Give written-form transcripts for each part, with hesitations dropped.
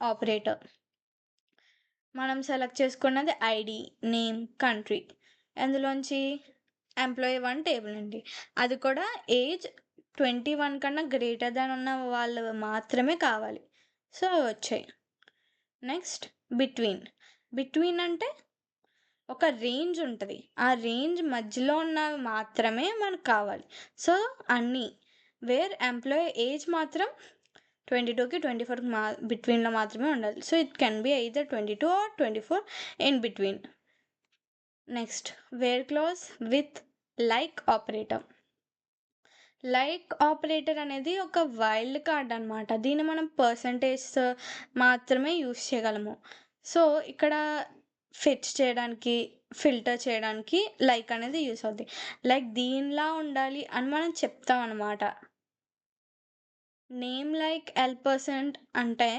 Operator. మనం select చేసుకున్నది ID, name, country. అందులోంచి ఎంప్లాయీ 1 టేబుల్ అండి. అది కూడా ఏజ్ 21 కన్నా గ్రేటర్ దాన్ ఉన్న వాళ్ళు మాత్రమే కావాలి. సో, వచ్చాయి. Next between. బిట్వీన్ అంటే ఒక రేంజ్ ఉంటది. ఆ రేంజ్ మధ్యలో ఉన్నవి మాత్రమే మనకు కావాలి. సో, అన్నీ వేర్ ఎంప్లాయీ ఏజ్ మాత్రం 22కి 24కి బిట్వీన్‌లో మాత్రమే ఉండాలి. So, it can be either 22 or 24 in between. Next where clause with like operator. Like operator అనేది ఒక వైల్డ్ కార్డ్ అనమాట. దీన్ని మనం పర్సంటేజ్ మాత్రమే యూజ్ చేయగలము. సో, ఇక్కడ ఫెచ్ చేయడానికి, ఫిల్టర్ చేయడానికి లైక్ అనేది యూజ్ అవుద్ది. లైక్ దీనిలా ఉండాలి అని మనం చెప్తాం అనమాట. నేమ్ లైక్ L% అంటే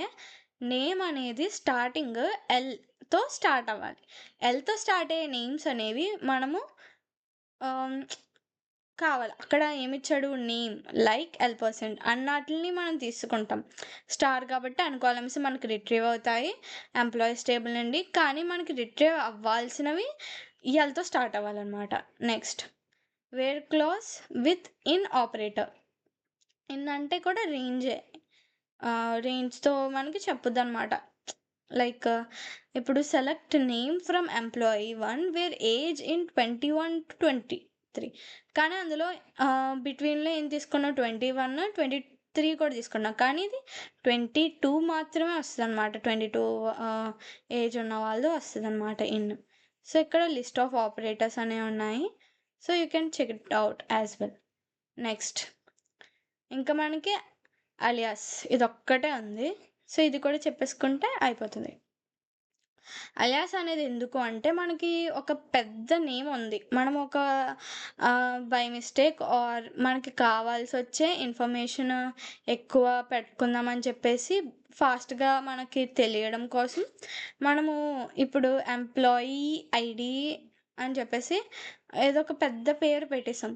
నేమ్ అనేది స్టార్టింగ్ ఎల్‌తో స్టార్ట్ అవ్వాలి. ఎల్‌తో స్టార్ట్ అయ్యే నేమ్స్ అనేవి మనము ఆహ్, కావాలి. అక్కడ ఏమిచ్చాడు నేమ్ లైక్ L% అన్నాటిల్ని మనం తీసుకుంటాం. స్టార్ కాబట్టి అన్ని కాలమ్స్ మనకి రిట్రీవ్ అవుతాయి ఎంప్లాయీస్ టేబుల్ నుండి. కానీ మనకి రిట్రీవ్ అవ్వాల్సినవి ఎల్‌తో స్టార్ట్ అవ్వాలనమాట. Next where clause with in operator. In అంటే కూడా రేంజే. రేంజ్‌తో మనకి చెప్పుద్దనమాట. లైక్ ఇప్పుడు select name from employee 1 where age in 21-23. కానీ అందులో బిట్వీన్‌లో ఏం తీసుకున్నాం 21, 23 కూడా తీసుకున్నాం. కానీ ఇది 22 మాత్రమే వస్తదనమాట. 22 ఏజ్ ఉన్న వాళ్ళది వస్తదనమాట ఇన్. సో, ఇక్కడ లిస్ట్ ఆఫ్ ఆపరేటర్స్ అనేవి ఉన్నాయి. So, you can check it out as well. Next ఇంకా మనకి అలియాస్ ఇదొక్కటే ఉంది. సో, ఇది కూడా చెప్పేసుకుంటే అయిపోతుంది. అలియాస్ అనేది ఎందుకు అంటే మనకి ఒక పెద్ద నేమ్ ఉంది. మనం ఒక బై మిస్టేక్ ఆర్ మనకి కావాల్సొచ్చే ఇన్ఫర్మేషన్ ఎక్కువ పెట్టుకుందామని చెప్పేసి ఫాస్ట్‌గా మనకి తెలియడం కోసం మనము ఇప్పుడు ఎంప్లాయీ ఐడీ అని చెప్పేసి ఏదో ఒక పెద్ద పేరు పెట్టేసాం.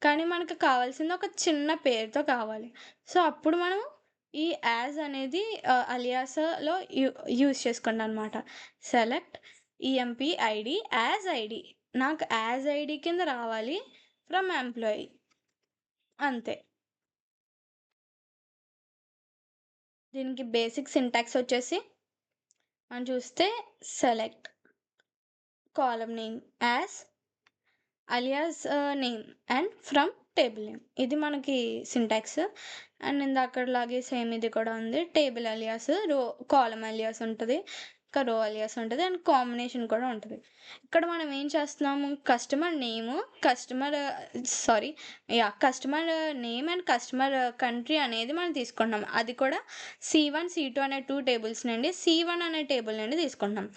కానీ మనకు కావాల్సింది ఒక చిన్న పేరుతో కావాలి. సో, అప్పుడు మనం ఈ యాజ్ అనేది అలియాస్‌లో యూజ్ చేసుకున్నాం అనమాట. Select EMP ID as ID. నాకు యాజ్ ఐడి కింద రావాలి ఫ్రమ్ ఎంప్లాయీ. అంతే. దీనికి బేసిక్ సింటాక్స్ వచ్చేసి మనం చూస్తే select column name as alias name and from table name. ఇది మనకి సింటాక్స్. అండ్ ఇందాకలాగే సేమ్ ఇది కూడా ఉంది. టేబుల్ అలియాస్, కాలమ్ అలియాస్ ఉంటది. ఇంకా రో అలియాస్ ఉంటది. అండ్ కాంబినేషన్ కూడా ఉంటది. ఇక్కడ మనం ఏం చేస్తున్నాము customer name, customer name and customer country అనేది మనం తీసుకుంటున్నాం. అది కూడా C1, C2 అనే 2 టేబుల్స్ నుండి C1 అనే టేబుల్ నుండి తీసుకుంటున్నాం.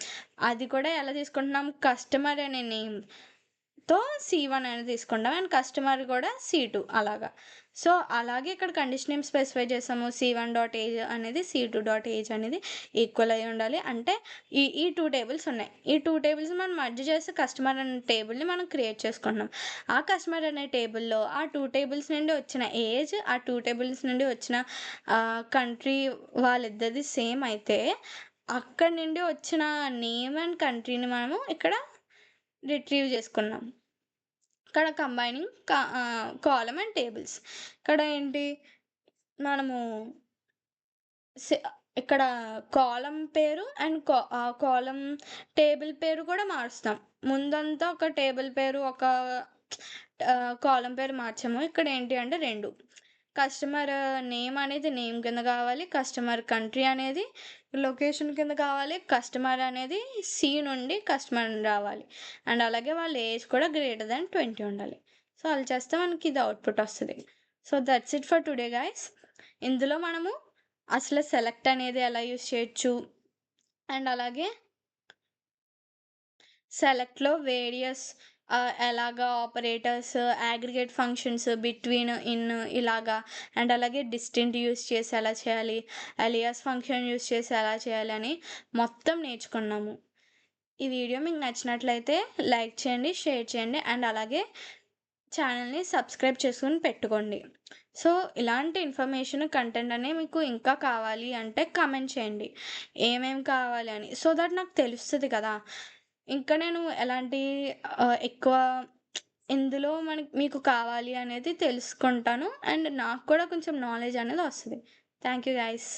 అది కూడా ఎలా తీసుకుంటున్నాం కస్టమర్ అనే నేమ్‌తో C1 అనేది తీసుకుంటాం. అండ్ కస్టమర్ కూడా C2 అలాగా. సో, అలాగే ఇక్కడ కండిషన్ ఏం స్పెసిఫై చేసాము C1 డాట్ ఏజ్ అనేది C2 డాట్ ఏజ్ అనేది ఈక్వల్ అయ్యి ఉండాలి. అంటే ఈ 2 టేబుల్స్ ఉన్నాయి. ఈ 2 టేబుల్స్ మనం మర్జ్ చేసి కస్టమర్ అనే టేబుల్‌ని మనం క్రియేట్ చేసుకుంటున్నాం. ఆ కస్టమర్ అనే టేబుల్‌లో ఆ 2 టేబుల్స్ నుండి వచ్చిన ఏజ్, ఆ 2 టేబుల్స్ నుండి వచ్చిన కంట్రీ వాళ్ళిద్దరిది సేమ్ అయితే అక్కడి నుండి వచ్చిన నేమ్ అండ్ కంట్రీని మనము ఇక్కడ రిట్రీవ్ చేసుకున్నాం. ఇక్కడ కంబైనింగ్ కాలమ్ అండ్ టేబుల్స్. ఇక్కడ ఏంటి మనము ఇక్కడ కాలమ్ పేరు అండ్ కాలమ్ టేబుల్ పేరు కూడా మారుస్తాం. ముందంతా ఒక టేబుల్ పేరు, ఒక కాలమ్ పేరు మార్చాము. ఇక్కడ ఏంటి అంటే 2 కస్టమర్ నేమ్ అనేది నేమ్ కింద కావాలి. కస్టమర్ కంట్రీ అనేది లొకేషన్ కింద కావాలి. కస్టమర్ అనేది సి నుండి కస్టమర్ రావాలి. అండ్ అలాగే వాళ్ళ ఏజ్ కూడా గ్రేటర్ దాన్ 20 ఉండాలి. సో, అలా చేస్తే మనకి ఇది అవుట్‌పుట్ వస్తది. So, that's it for today guys. ఇందులో మనము అసలు సెలెక్ట్ అనేది ఎలా యూజ్ చేయొచ్చు అండ్ అలాగే సెలెక్ట్‌లో వేరియస్ ఎలాగా operators, aggregate functions, between, in ఇలాగా అండ్ అలాగే డిస్టింక్ట్ యూజ్ చేసి ఎలా చేయాలి, అలియాస్ ఫంక్షన్ యూజ్ చేసి ఎలా చేయాలి అని మొత్తం నేర్చుకున్నాము. ఈ వీడియో మీకు నచ్చినట్లయితే లైక్ చేయండి, షేర్ చేయండి అండ్ అలాగే ఛానల్‌ని సబ్స్క్రైబ్ చేసుకొని పెట్టుకోండి. సో, ఇలాంటి కంటెంట్ అనేది మీకు ఇంకా కావాలి అంటే కామెంట్ చేయండి. ఏమేమి కావాలి అని. సో దట్ నాకు తెలుస్తది కదా! ఇంకా నేను ఎలాంటి ఎక్కువ ఎందులో మీకు కావాలి అనేది తెలుసుకుంటాను. అండ్ నాకు కూడా కొంచెం నాలెడ్జ్ అనేది వస్తది. Thank you guys.